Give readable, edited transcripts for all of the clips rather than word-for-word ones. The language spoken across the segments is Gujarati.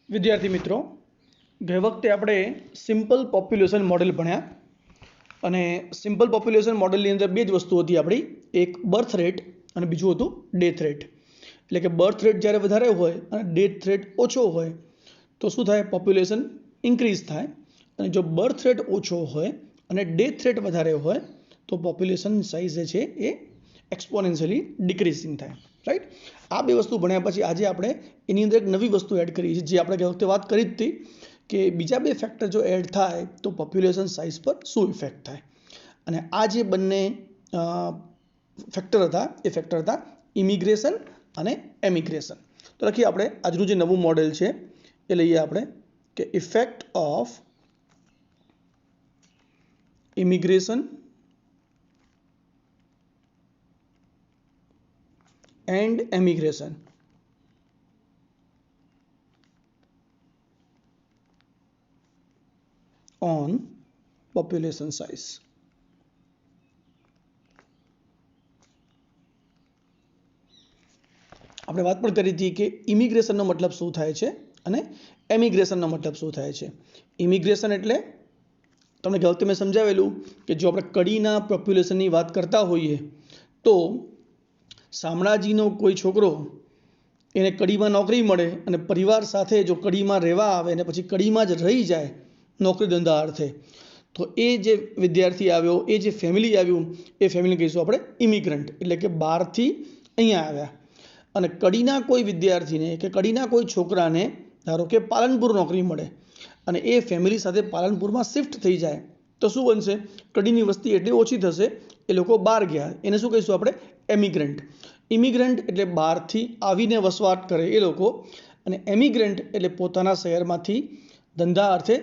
વિદ્યાર્થી મિત્રો, ગઈ વખતે આપણે સિમ્પલ પોપ્યુલેશન મોડેલ ભણ્યા અને સિમ્પલ પોપ્યુલેશન મોડેલની અંદર બે જ વસ્તુ હતી આપણી, એક બર્થ રેટ અને બીજું હતું ડેથ રેટ. એટલે કે બર્થ રેટ જ્યારે વધારે હોય અને ડેથ રેટ ઓછો હોય તો શું થાય? પોપ્યુલેશન ઇન્ક્રીઝ થાય. અને જો બર્થ રેટ ઓછો હોય અને ડેથ રેટ વધારે હોય તો પોપ્યુલેશન સાઇઝ જે છે એ એક્સપોનેન્શિયલી ડિક્રીઝિંગ થાય. રાઈટ? આ બે વસ્તુ ભણ્યા પછી આજે આપણે એની અંદર એક નવી વસ્તુ એડ કરી છે, જે આપણે ગઈ વખતે વાત કરી જ હતી કે બીજા બે ફેક્ટર જો એડ થાય તો પોપ્યુલેશન સાઇઝ પર શું ઇફેક્ટ થાય. અને આ જે બંને ફેક્ટર હતા એ ફેક્ટર હતા ઇમિગ્રેશન અને એમિગ્રેશન. તો લખીએ આપણે આજનું જે નવું મોડેલ છે એ લઈએ આપણે કે effect of immigration and emigration on population size. આપણે વાત પણ કરી હતી કે ઇમિગ્રેશનનો મતલબ શું થાય છે અને એમિગ્રેશનનો મતલબ શું થાય છે. ઇમિગ્રેશન એટલે તમને ગઈ વખતે મેં સમજાવેલું કે જો આપણે કડીના પોપ્યુલેશનની વાત કરતા હોઈએ તો શામળાજીનો કોઈ છોકરો એને કડીમાં નોકરી મળે અને પરિવાર સાથે જો કડીમાં રહેવા આવે અને પછી કડીમાં જ રહી જાય નોકરી ધંધા અર્થે, તો એ જે વિદ્યાર્થી આવ્યો, એ જે ફેમિલી આવ્યું, એ ફેમિલી કહીશું આપણે ઇમિગ્રન્ટ. એટલે કે બહારથી અહીંયા આવ્યા. અને કડીના કોઈ વિદ્યાર્થીને કે કડીના કોઈ છોકરાને ધારો કે પાલનપુર નોકરી મળે અને એ ફેમિલી સાથે પાલનપુરમાં શિફ્ટ થઈ જાય તો શું બનશે? કડીની વસ્તી એટલી ઓછી થશે, એ લોકો બહાર ગયા, એને શું કહીશું આપણે? એમિગ્રન્ટ. ઇમિગ્રન્ટ એટલે બહારથી આવીને વસવાટ કરે એ લોકો, અને એમિગ્રન્ટ એટલે પોતાના શહેરમાંથી ધંધા અર્થે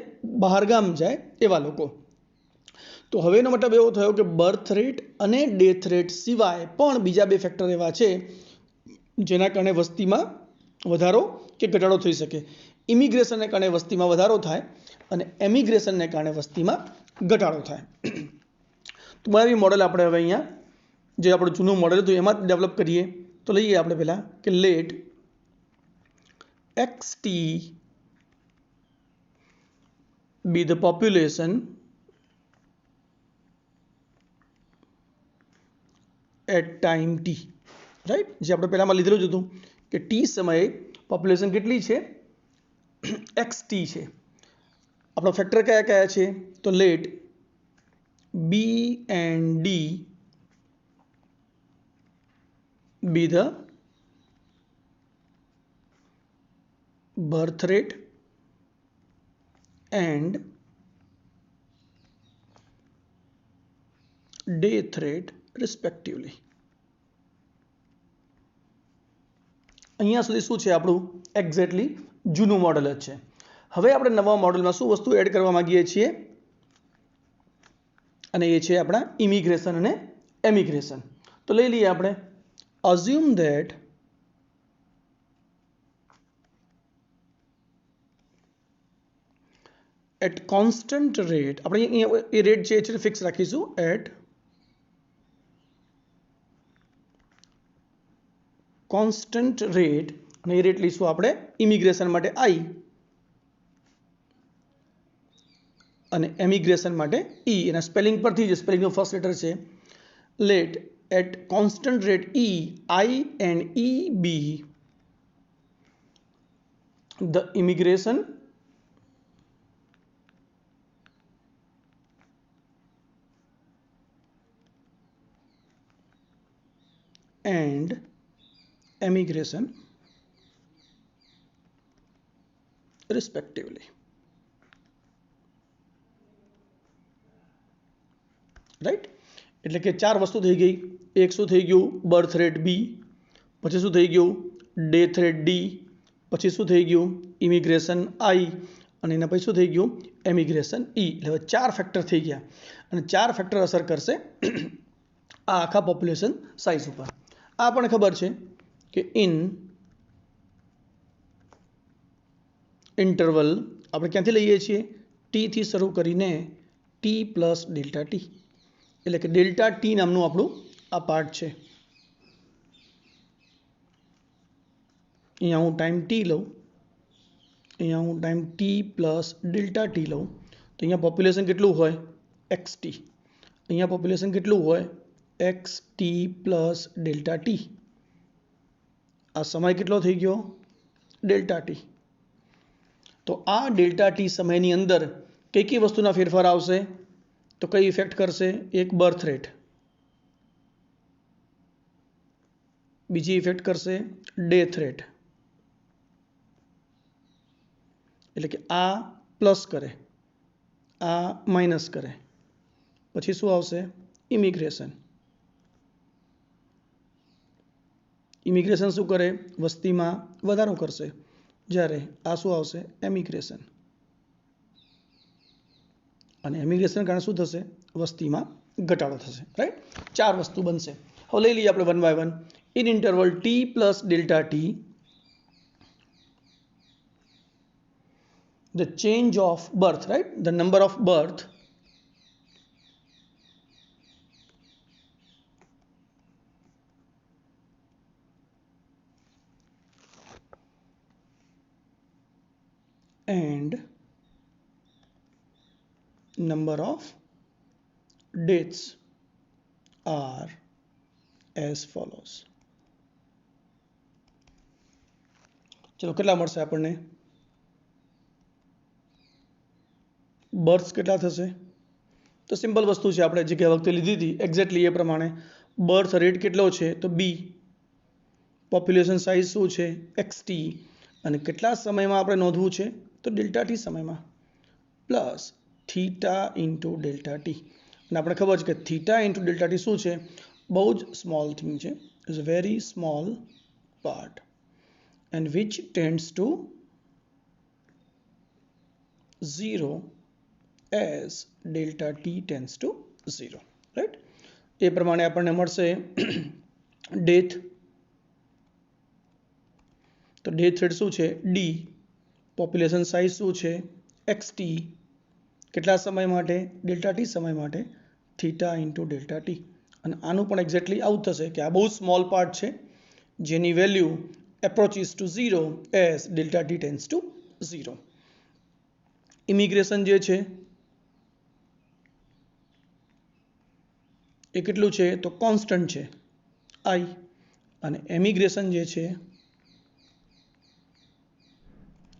બહારગામ જાય એવા લોકો. તો હવે એનો મતલબ એવો થયો કે બર્થ રેટ અને ડેથ રેટ સિવાય પણ બીજા બે ફેક્ટર એવા છે જેના કારણે વસ્તીમાં વધારો કે ઘટાડો થઈ શકે. ઇમિગ્રેશનને કારણે વસ્તીમાં વધારો થાય અને એમિગ્રેશનને કારણે વસ્તીમાં ઘટાડો થાય. તો બનાવી મોડેલ આપણે હવે અહીંયા જે આપણું જૂનું મોડેલ હતું એમાં જ ડેવલપ કરીએ. તો લઈએ આપણે પહેલાં કે let XT be the population at time t. Right? જે આપણે પહેલામાં લીધેલું જ હતું કે ટી સમયે પોપ્યુલેશન કેટલી છે? XT છે. આપણો ફેક્ટર કયા કયા છે? તો late B and D be the birth rate and death rate respectively. અહીંયા સુધી શું છે આપણું? એક્ઝેક્ટલી જૂનું મોડેલ જ છે. હવે આપણે નવા મોડેલમાં શું વસ્તુ એડ કરવા માંગીએ છીએ? અને એ છે આપણા ઇમિગ્રેશન અને એમિગ્રેશન. તો લઈ લઈએ આપણે assume that at constant rate, આપણે અહીંયા એ રેટ જે છે ફિક્સ રાખીશું, at constant rate, અને એ રેટ લઈશું આપણે ઇમિગ્રેશન માટે I અને એમિગ્રેશન માટે E. એના સ્પેલિંગ પરથી જ સ્પેલિંગનો ફર્સ્ટ લેટર છે. Let at constant rate E, I and E be the immigration and emigration respectively. Right? એટલે કે ચાર વસ્તુ થઈ ગઈ. એક શું થઈ ગયું? Birth rate B. પછી શું થઈ ગયું? Death rate D. પછી શું થઈ ગયું? Immigration I. અને એના પછી શું થઈ ગયું? એમિગ્રેશન E. એટલે હવે ચાર ફેક્ટર થઈ ગયા અને ચાર ફેક્ટર અસર કરશે આ આખા પોપ્યુલેશન સાઇઝ ઉપર. આ પણ ખબર છે કે ઇન્ટરવલ આપણે ક્યાંથી લઈએ છીએ? ટી થી શરૂ કરીને T પ્લસ ડેલ્ટા ટી. એટલે કે ડેલ્ટા ટી નામનું આપણું આ પાર્ટ છે. અહીંયા હું ટાઈમ ટી લઉં અહીંયા હું time T plus delta T લઉં તો અહીંયા પોપ્યુલેશન કેટલું હોય એક્સ ટી, અહીંયા પોપ્યુલેશન કેટલું હોય x t plus delta T. આ સમય કેટલો થઈ ગયો ડેલ્ટા ટી. તો આ ડેલ્ટા ટી સમયની અંદર કઈ કઈ વસ્તુના ફેરફાર આવશે તો કઈ ઇફેક્ટ કરશે? એક બર્થ રેટ, બીજી ઇફેક્ટ કરશે ડેથ રેટ, એટલે કે આ પ્લસ કરે આ માઇનસ કરે. પછી શું આવશે? ઇમિગ્રેશન. ઇમિગ્રેશન શું કરે? વસ્તીમાં વધારો કરશે. જ્યારે આ શું આવશે? એમિગ્રેશન. અને એમિગ્રેશન કારણે શું થશે? વસ્તીમાં ઘટાડો થશે. રાઈટ? 4 વસ્તુ બનશે. હવે લઈ લઈએ આપણે one by one. In interval t plus delta t the change of birth, right? The number of birth and number of deaths are as follows. ચલો કેટલા મળશે આપણને? બર્થ્સ કેટલા થશે? તો સિમ્પલ વસ્તુ છે, આપણે જે ગયા વખતે લીધી હતી એક્ઝેક્ટલી એ પ્રમાણે. બર્થ રેટ કેટલો છે? તો બી. પોપ્યુલેશન સાઇઝ શું છે? X t. અને કેટલા સમયમાં આપણે નોંધવું છે? તો ડેલ્ટા ટી સમયમાં. Plus theta into delta T. અને આપણે ખબર છે કે થીટા ઇન્ટુ ડેલ્ટા ટી શું છે? બહુ જ સ્મોલ થિંગ છે. Is a very small part and which tends to 0 as delta t tends to 0. Right? એ પ્રમાણે આપણને મળશે ડેથ. તો ડેથ રેટ શું છે? ડી. પોપ્યુલેશન સાઇઝ શું છે? X T. કેટલા સમય માટે? ડેલ્ટા ટી સમય માટે. Theta into delta T. અને આનું પણ એક્ઝેક્ટલી આવું થશે કે આ બહુ સ્મોલ પાર્ટ છે જેની value approaches to 0 as delta t tends to 0. Immigration જે છે એ કેટલું છે? તો કોન્સ્ટન્ટ છે આઈ. અને એમિગ્રેશન જે છે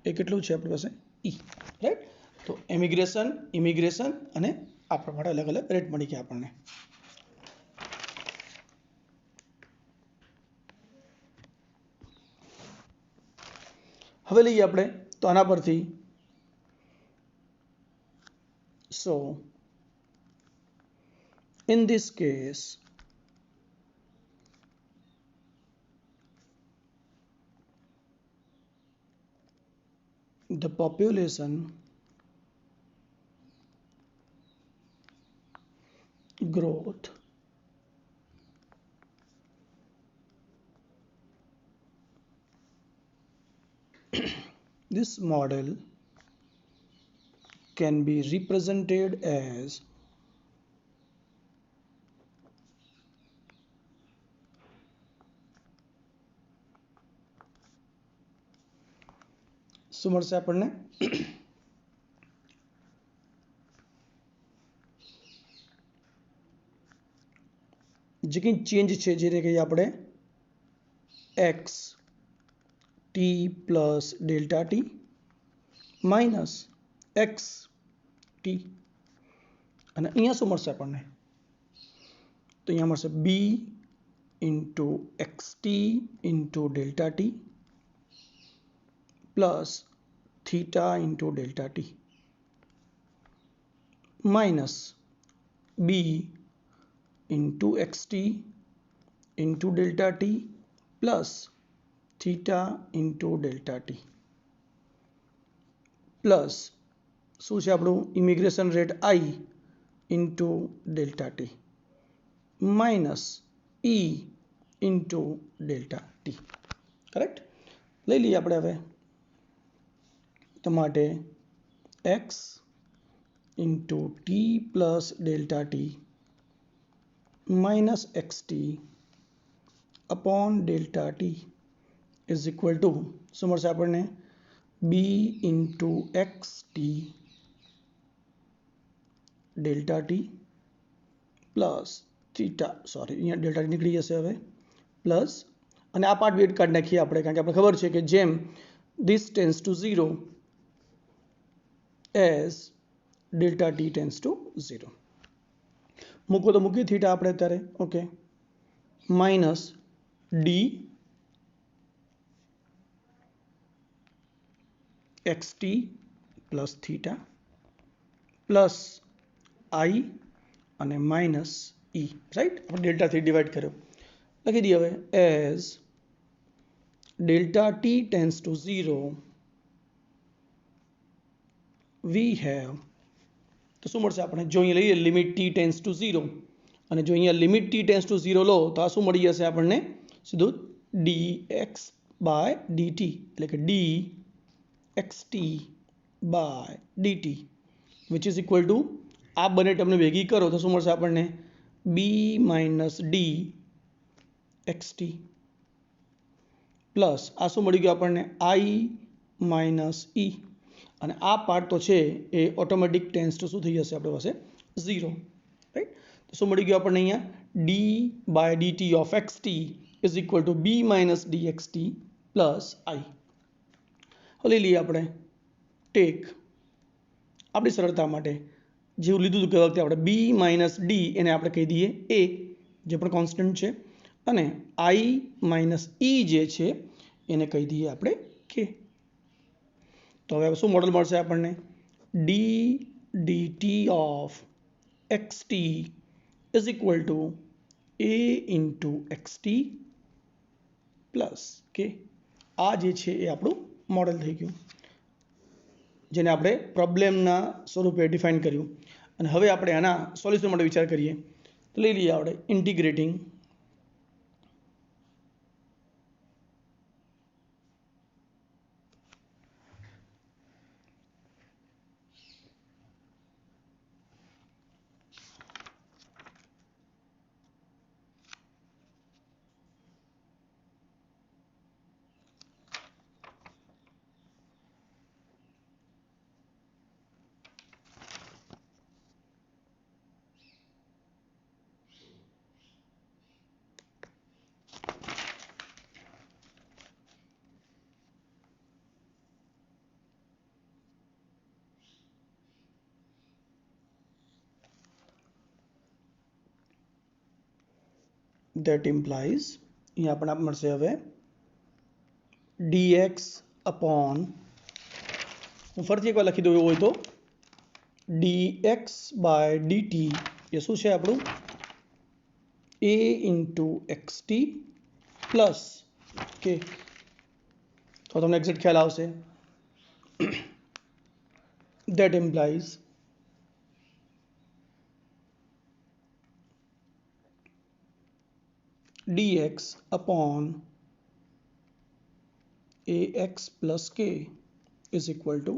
એ કેટલું છે આપણી પાસે? ઈ. રાઈટ? તો એમિગ્રેશન, ઇમિગ્રેશન અને આ પ્રમાણે અલગ અલગ રેટ મળી ગયા આપણને. હવે લઈએ આપણે તો આના પરથી so in this case the population growth this model can be represented as શું મળશે આપણને? જે કંઈ ચેન્જ છે જેને કહીએ આપણે x t plus delta t minus x t. અને અહીંયા શું મળશે આપણને? તો અહીંયા મળશે b into x t into delta t plus theta into delta t minus b into x t into delta t plus theta into delta t plus શું છે આપણું? Immigration rate i into delta t minus e into delta t. Correct? લઈ લઈએ આપણે હવે તો માટે x into T plus delta t minus x T upon delta T is equal two શું મળશે આપણને? b into xt delta t plus theta sorry અહીંયા ડેલ્ટા નીકળી જશે હવે પ્લસ અને આ પાર્ટ વેટ કાઢી નાખીએ આપણે કારણ કે આપણે ખબર છે કે જેમ this tends to 0 as delta t tends to 0 મૂકો તો મૂકીએ થીટા આપણે અત્યારે okay minus d xt plus theta plus i અને માઇનસ ઈ રાઈટ આપણે ડેલ્ટાથી ડિવાઈડ કર્યો લખી દઈએ હવે as delta T tense two 0 we have તો શું મળશે આપણે જો અહીંયા લઈએ લિમિટ ટી ટેન્સ ટુ 0 અને જો અહીંયા લિમિટ ટી ટેન્સ ટુ 0 લો તો આ શું મળી જશે આપણને સીધું ડી એક્સ બાય ડીટી એટલે કે d x t by dt which is equal to આ બંને ટર્મને ભેગી કરો તો શું મળશે આપણને b minus d x t plus આ શું મળી ગયું આપણને આઈ માઇનસ ઈ અને આ પાર્ટ તો છે એ ઓટોમેટિક ટેન્સ ટુ શું થઈ જશે આપણી પાસે 0 રાઈટ તો શું મળી ગયું આપણને અહીંયા d by dt of x t is equal to b minus d x t plus i હવે લઈ લઈએ આપણે ટેક આપણી સરળતા માટે જેવું લીધું હતું કે વખતે આપણે બી માઇનસ ડી એને આપણે કહી દઈએ એ જે પણ કોન્સ્ટન્ટ છે અને આઈ માઇનસ ઈ જે છે એને કહી દઈએ આપણે કે તો હવે શું મોડલ મળશે આપણને D DT of x t is equal two A into x t plus કે આ જે છે એ આપણું મોડલ થઈ ગયું જેને આપણે પ્રોબ્લેમના સ્વરૂપે ડિફાઇન કર્યું અને હવે આપણે આના સોલ્યુશન માટે વિચાર કરીએ તો લઈ લઈએ આપણે ઇન્ટિગ્રેટિંગ that implies અહીંયા આપણને મળશે હવે dx upon હું ફરીથી એકવાર લખી દઉં એવું હોય તો dx by dt એ શું છે આપણું a into xt પ્લસ કે તો તમને એક્ઝેક્ટ ખ્યાલ આવશે that implies dx upon ax plus k is equal to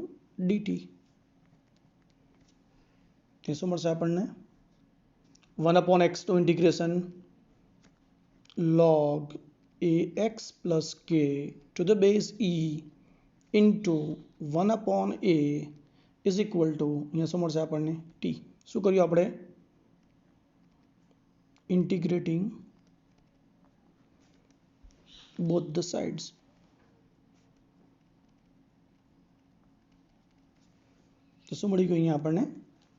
dt તે શું મળશે આપણને 1 upon x નું integration log ax plus k to the base e into 1 upon a is equal to અહીંયા શું મળશે આપણને t શું કર્યું આપણે integrating both the sides તો શું મળી ગયું અહીંયા આપણને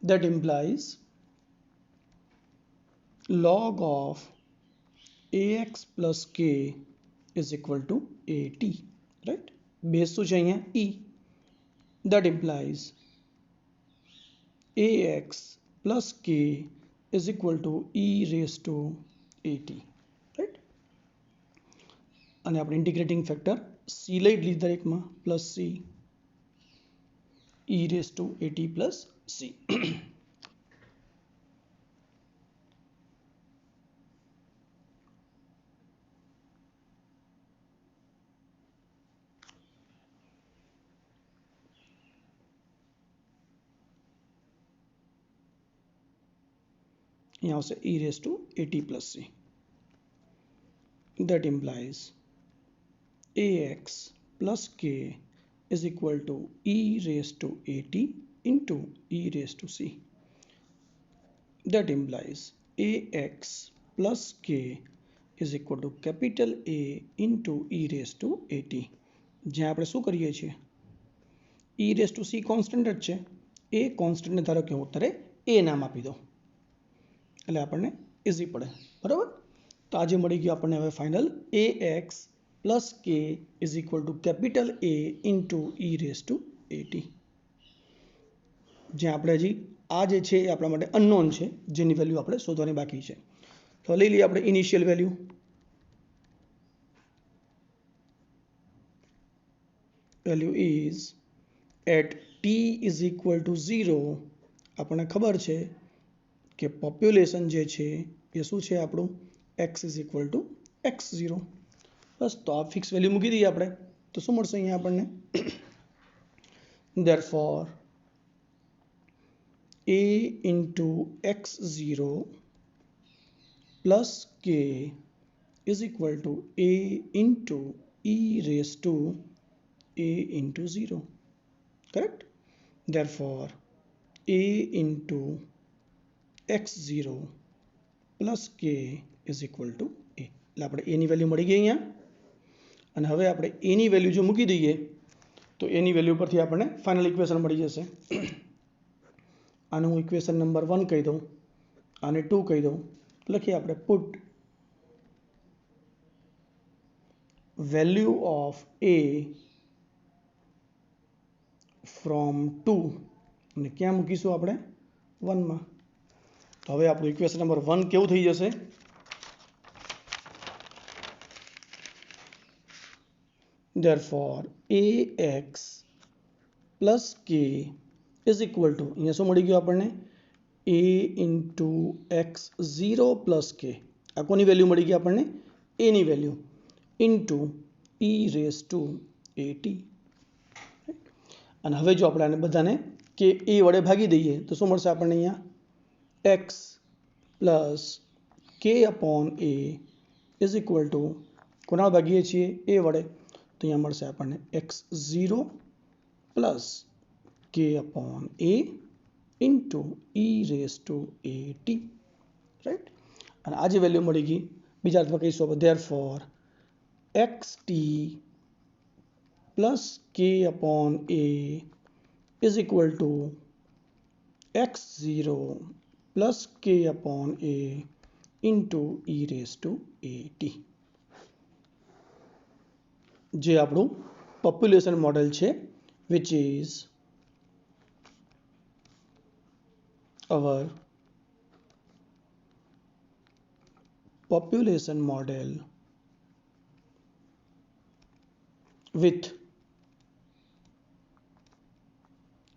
that implies log of ax plus k is equal to at right base શું છે અહીંયા e that implies ax plus k is equal to e raised to at right અને આપણે ઇન્ટિગ્રેટિંગ ફેક્ટર c લઈ લીધા દરેકમાં plus c e raised to at plus c यहाँ से e raised to at plus c that implies ax plus k is equal to e raised to at into e raised to c. That implies ax plus k is equal to capital A into e raised to at. જ્યાં આપણે શું કરીએ છીએ, e raised to c constant જ છે, એ કોન્સ્ટન્ટને ધારો કે હું અત્યારે a નામ આપી દઉં એટલે આપણને ઇઝી પડે, બરાબર. તો આજે મળી ગયું આપણને હવે final ax plus k is equal to capital A into e raise to at. જ્યાં આપણે હજી આ જે છે એ આપણા માટે અનનોન છે, જેની વેલ્યુ આપણે શોધવાની બાકી છે. તો લઈ લઈએ આપણે initial value. Value is at t is equal to 0. આપણને ખબર છે કે પોપ્યુલેશન જે છે એ શું છે આપણું x is equal two x0. બસ, તો આ ફિક્સ વેલ્યુ મૂકી દઈએ આપણે. તો શું મળશે અહીંયા આપણને, therefore a into x0 plus k is equal to a into e raised to a into 0. Correct? Therefore a into x0 plus k is equal to a. એટલે આપણે a ની વેલ્યુ મળી ગઈ અહીંયા. અને હવે આપણે a ની વેલ્યુ જો મૂકી દઈએ તો એની વેલ્યુ પરથી આપણને ફાઇનલ ઇક્વેશન મળી જશે. આને હું ઇક્વેશન નંબર 1 કહી દઉં, આને 2 કહી દઉં. લખીએ આપણે put value of a from 2 અને ક્યાં મૂકીશું આપણે 1 માં. તો હવે આપણું ઇક્વેશન નંબર 1 કેવું થઈ જશે, therefore ax plus k is equal to, અહીંયા શું મળી ગયું આપણને, a into x0 plus k. આ કોની વેલ્યુ મળી ગઈ આપણને, a ની value, into e raised to at. અને હવે જો આપણે આને બધાને કે a વડે ભાગી દઈએ તો શું મળશે આપણને અહીંયા, x plus k upon a is equal to, કોના ભાગીએ છીએ, a વડે, તો અહીંયા મળશે આપણને x0 plus k upon a into e raised to at. Right. અને આ જે વેલ્યુ મળી ગઈ, બીજા અર્થમાં કહીશું આપણે therefore xt plus k upon a is equal to x0 plus k upon a into e raised to at. જે આપણું પોપ્યુલેશન મોડેલ છે, which is our population model with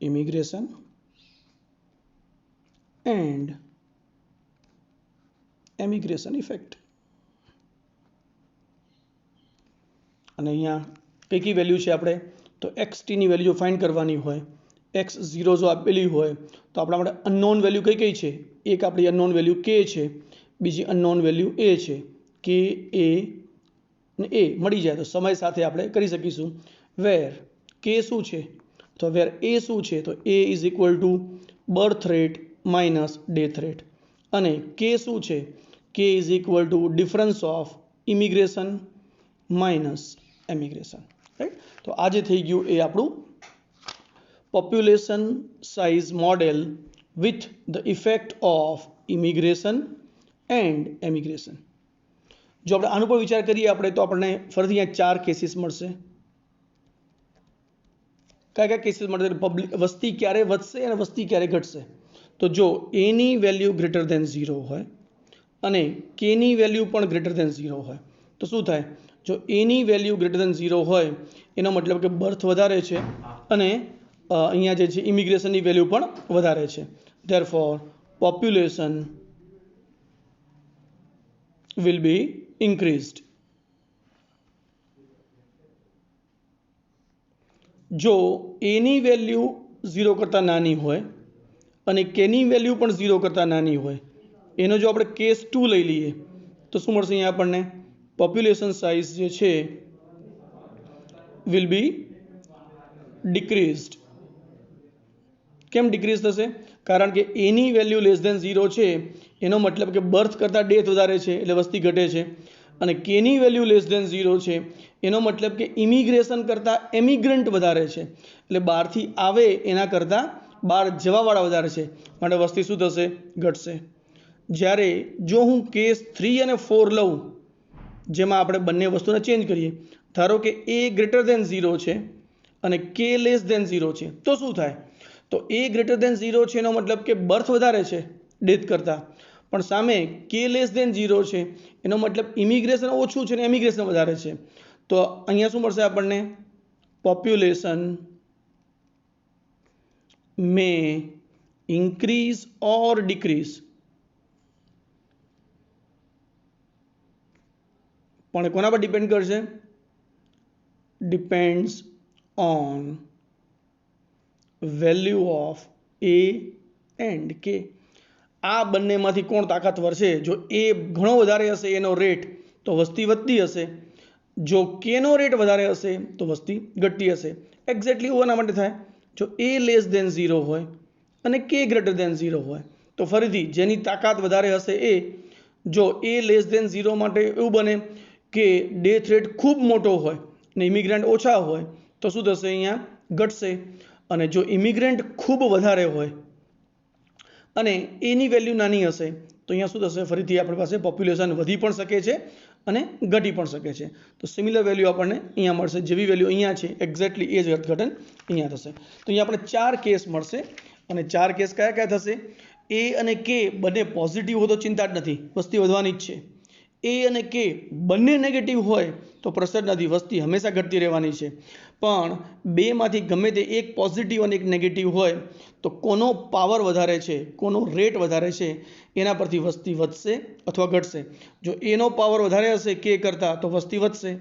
immigration and emigration effect. અને અહીંયા કઈ વેલ્યુ છે આપણે, તો xt ની વેલ્યુ ફાઇન્ડ કરવાની હોય. x0 જો આપેલી હોય તો આપણા માટે અનનોન વેલ્યુ કઈ કઈ છે, એક આપણી અનનોન વેલ્યુ k છે, બીજી અનનોન વેલ્યુ a છે. k a ને a મળી જાય તો સમય સાથે આપણે કરી શકીશું. વેર k શું છે, તો વેર a શું છે, તો a is equal to birth rate minus death rate. અને k શું છે, k is equal to difference of immigration minus emigration. Right. તો આજે થઈ ગયું એ આપણું population size model with the effect of immigration and emigration. જો આપણે આનો પર વિચાર કરીએ આપણે તો આપણને ફરીથી અહીંયા 4 કેસીસ મળશે. કયા કેસીસ મળશે, વસ્તી ક્યારે વધશે અને વસ્તી ક્યારે ઘટશે. તો જો a ની વેલ્યુ ગ્રેટર ધેન 0 હોય અને k ની વેલ્યુ પણ ગ્રેટર ધેન 0 હોય તો શું થાય, જો a ની વેલ્યુ ગ્રેટર ધેન 0 હોય એનો મતલબ કે બર્થ વધારે છે અને અહીંયા જે છે ઇમિગ્રેશનની વેલ્યુ પણ વધારે છે. therefore population will be increased. જો a ની વેલ્યુ 0 કરતાં નાની હોય અને k ની વેલ્યુ પણ 0 કરતાં નાની હોય, એનો જો આપણે કેસ 2 લઈ લઈએ તો શું મળશે અહીંયા આપણને, પોપ્યુલેશન સાઇઝ જે છે will be ડિક્રીઝડ. કેમ ડિક્રીઝ થશે? કારણ કે એની વેલ્યુ લેસ ધેન 0 છે, એનો મતલબ કે બર્થ કરતાં ડેથ વધારે છે એટલે વસ્તી ઘટે છે. અને કેની વેલ્યુ લેસ ધેન 0 છે, એનો મતલબ કે ઇમિગ્રેશન કરતાં એમિગ્રન્ટ વધારે છે, એટલે બહારથી આવે એના કરતાં બહાર જવાવાળા વધારે છે, માટે વસ્તી શું થશે? ઘટશે. જ્યારે જો હું કેસ 3 અને 4 લઉં, જેમાં આપણે બંને વસ્તુને ચેન્જ કરીએ, ધારો કે એ ગ્રેટર ધેન 0 છે અને કે લેસ ધેન 0 છે, તો શું થાય? તો એ ગ્રેટર ધેન 0 છે એનો મતલબ કે બર્થ વધારે છે ડેથ કરતાં, પણ સામે કે લેસ ધેન 0 છે એનો મતલબ ઇમિગ્રેશન ઓછું છે ને એમિગ્રેશન વધારે છે. તો અહીંયા શું મળશે આપણને? પોપ્યુલેશન મે ઇન્ક્રીઝ ઓર ડિક્રીઝ, પણ કોના પર ડિપેન્ડ કરશે? Depends on value of A and કે. આ બંનેમાંથી કોણ તાકાતવર છે? જો એ ઘણો વધારે હશે એનો રેટ તો વસ્તી વધતી હશે, જો કેનો રેટ વધારે હશે તો વસ્તી ઘટતી હશે. એક્ઝેક્ટલી એના માટે થાય જો એ લેસ ધેન 0 હોય અને કે ગ્રેટર ધેન 0 હોય, તો ફરીથી જેની તાકાત વધારે હશે એ, જો એ લેસ ધેન 0 માટે એવું બને કે ડેથ રેટ ખૂબ મોટો હોય ને ઇમિગ્રન્ટ ઓછા હોય તો શું થશે? અહીંયા ઘટશે. અને જો ઇમિગ્રન્ટ ખૂબ વધારે હોય અને એની વેલ્યુ નાની હશે તો અહીંયા શું થશે? ફરીથી આપણી પાસે પોપ્યુલેશન વધી પણ શકે છે અને ઘટી પણ શકે છે. તો સિમિલર વેલ્યુ આપણને અહીંયા મળશે, જેવી વેલ્યુ અહીંયા છે એક્ઝેક્ટલી એ જ અર્થઘટન અહીંયા થશે. તો અહીંયા આપણે 4 કેસ મળશે, અને 4 કેસ કયા કયા થશે? એ અને કે બંને પોઝિટિવ હોય તો ચિંતા જ નથી, વસ્તી વધવાની જ છે. એ અને કે બંને નેગેટિવ હોય તો પ્રશ્ન જ નથી, વસ્તી હંમેશા ઘટતી રહેવાની છે. પણ બેમાંથી ગમે તે એક પોઝિટિવ અને એક નેગેટિવ હોય તો કોનો પાવર વધારે છે, કોનો રેટ વધારે છે, એના પરથી વસ્તી વધશે અથવા ઘટશે. જો એનો પાવર વધારે હશે કે કરતાં તો વસ્તી વધશે,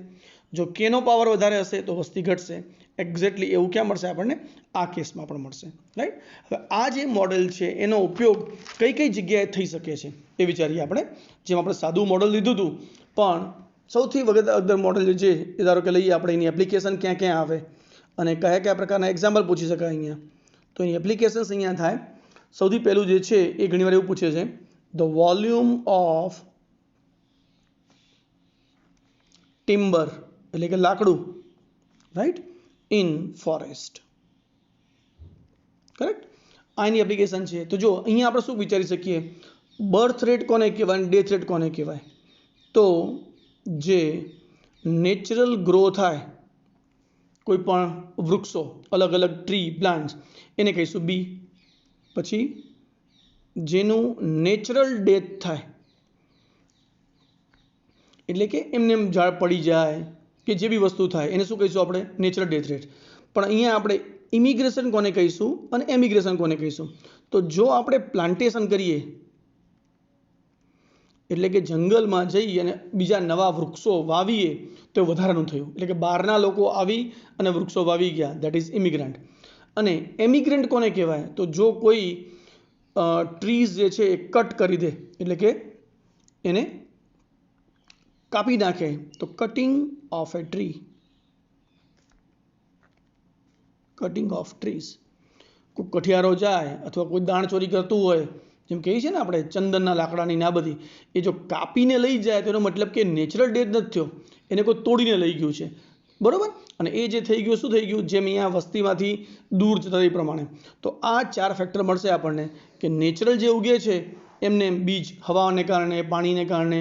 જો કેનો પાવર વધારે હશે તો વસ્તી ઘટશે. એક્ઝેક્ટલી એવું ક્યાં મળશે આપણને? આ કેસમાં પણ મળશે. રાઈટ. હવે આ જે મોડેલ છે એનો ઉપયોગ કઈ કઈ જગ્યાએ થઈ શકે છે એ વિચારીએ આપણે. જેમ આપણે સાદું મોડેલ લીધું હતું, પણ સૌથી વગર મોડેલ જે છે એ ધારો કે લઈએ આપણે, એની એપ્લિકેશન ક્યાં ક્યાં આવે અને કયા કયા પ્રકારના એક્ઝામ્પલ પૂછી શકાય અહીંયા. તો એની એપ્લિકેશન્સ અહીંયા થાય. સૌથી પહેલું જે છે એ ઘણીવાર એવું પૂછે છે, ધ વોલ્યુમ ઓફ ટિમ્બર એટલે કે લાકડું, રાઈટ, ઇન ફોરેસ્ટ. કરેક્ટ. આની એપ્લિકેશન છે. તો જો અહીંયા આપણે શું વિચારી શકીએ? બર્થ રેટ કોને કહેવાય અને ડેથ રેટ કોને કહેવાય? તો જે નેચરલ ગ્રો થાય કોઈ પણ વૃક્ષો, અલગ અલગ ટ્રી પ્લાન્ટ્સ, એને કહીશું બી. પછી જેનું નેચરલ ડેથ થાય એટલે કે એમને એમ ઝાડ પડી જાય કે જે બી વસ્તુ થાય એને શું કહીશું આપણે? Natural death rate. પણ અહીંયા આપણે ઇમિગ્રેશન કોને કહીશું અને એમિગ્રેશન કોને કહીશું? તો જો આપણે પ્લાન્ટેશન કરીએ એટલે કે જંગલમાં જઈ અને બીજા નવા વૃક્ષો વાવીએ તો વધારાનું થયું, એટલે કે બહારના લોકો આવી અને વૃક્ષો વાવી ગયા, દેટ ઇઝ ઇમિગ્રન્ટ. અને એમિગ્રન્ટ કોને કહેવાય? તો જો કોઈ ટ્રીઝ જે છે એ કટ કરી દે એટલે કે એને કાપી નાખે તો cutting of A tree, cutting of trees. કોઈ કઠિયારો જાય અથવા કોઈ દાણચોરી કરતું હોય, જેમ કહીએ છીએ ને આપણે ચંદનના લાકડાની ના બધી, એ જો કાપીને લઈ જાય તો એનો મતલબ કે નેચરલ ડેથ નથી થયો, એને કોઈ તોડીને લઈ ગયું છે. બરોબર. અને એ જે થઈ ગયું શું થઈ ગયું? જેમ અહીંયા વસ્તીમાંથી દૂર જતા એ પ્રમાણે. તો આ 4 ફેક્ટર મળશે આપણને કે નેચરલ જે ઉગે છે એમને બીજ હવાને કારણે, પાણીને કારણે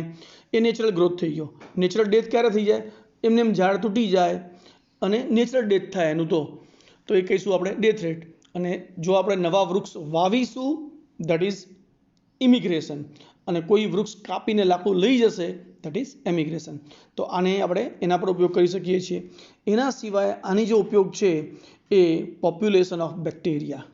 એ નેચરલ ગ્રોથ થઈ ગયો. નેચરલ ડેથ ક્યારે થઈ જાય? એમને એમ ઝાડ તૂટી જાય અને નેચરલ ડેથ થાય એનું, તો એ કહીશું આપણે ડેથ રેટ. અને જો આપણે નવા વૃક્ષ વાવીશું દેટ ઇઝ ઇમિગ્રેશન, અને કોઈ વૃક્ષ કાપીને લાકડું લઈ જશે દેટ ઇઝ એમિગ્રેશન. તો આને આપણે એના પર ઉપયોગ કરી શકીએ છીએ. એના સિવાય આની જે ઉપયોગ છે એ પોપ્યુલેશન ઓફ બેક્ટેરિયા,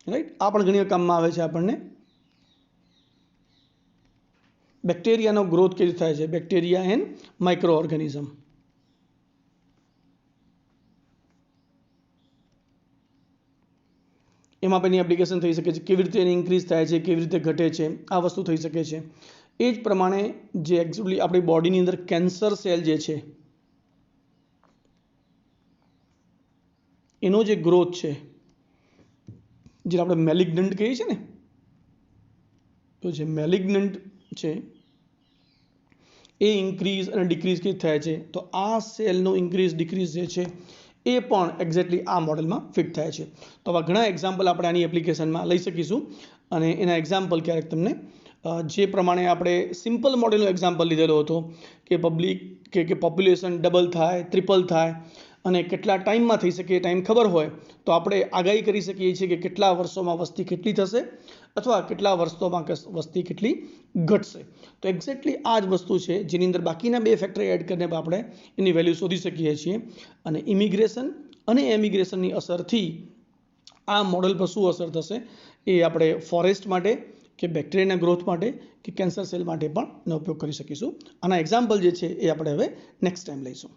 રાઈટ, આ પણ ઘણી કામમાં આવે છે આપણને. બેક્ટેરિયાનો ગ્રોથ કેવી રીતે થાય છે? Bacteria and micro organism. એમાં પણ એની એપ્લિકેશન થઈ શકે છે, કેવી રીતે એની ઇન્ક્રીઝ થાય છે, કેવી રીતે ઘટે છે, આ વસ્તુ થઈ શકે છે. એ જ પ્રમાણે જે એકચ્યુઅલી આપણી બોડીની અંદર કેન્સર સેલ જે છે એનો જે ગ્રોથ છે, જે આપણે મેલિગ્નન્ટ કહીએ છીએ ને, તો જે મેલિગ્નન્ટ છે એ ઇન્ક્રીઝ અને ડિક્રીઝ કઈ થાય છે, તો આ સેલનો ઇન્ક્રીઝ ડિક્રીઝ જે છે એ પણ એક્ઝેક્ટલી આ મોડેલમાં ફિટ થાય છે. તો આવા ઘણા એક્ઝામ્પલ આપણે આની એપ્લિકેશનમાં લઈ શકીશું અને એના એક્ઝામ્પલ ક્યારેક તમને જે પ્રમાણે આપણે સિમ્પલ મોડેલનો એક્ઝામ્પલ લીધેલો હતો કે પોપ્યુલેશન ડબલ થાય, ટ્રિપલ થાય અને કેટલા ટાઈમમાં થઈ શકે એ ટાઈમ ખબર હોય તો આપણે આગાહી કરી શકીએ છીએ કે કેટલા વર્ષોમાં વસ્તી કેટલી થશે અથવા કેટલા વર્ષોમાં વસ્તી કેટલી ઘટશે. તો એક્ઝેક્ટલી આ જ વસ્તુ છે જેની અંદર બાકીના બે ફેક્ટર એડ કરીને આપણે એની વેલ્યુ શોધી શકીએ છીએ. અને ઇમિગ્રેશન અને એમિગ્રેશનની અસરથી આ મોડેલ પર શું અસર થશે એ આપણે ફોરેસ્ટ માટે કે બેક્ટેરિયાના ગ્રોથ માટે કે કેન્સર સેલ માટે પણ એનો ઉપયોગ કરી શકીશું. આના એક્ઝામ્પલ જે છે એ આપણે હવે નેક્સ્ટ ટાઈમ લઈશું.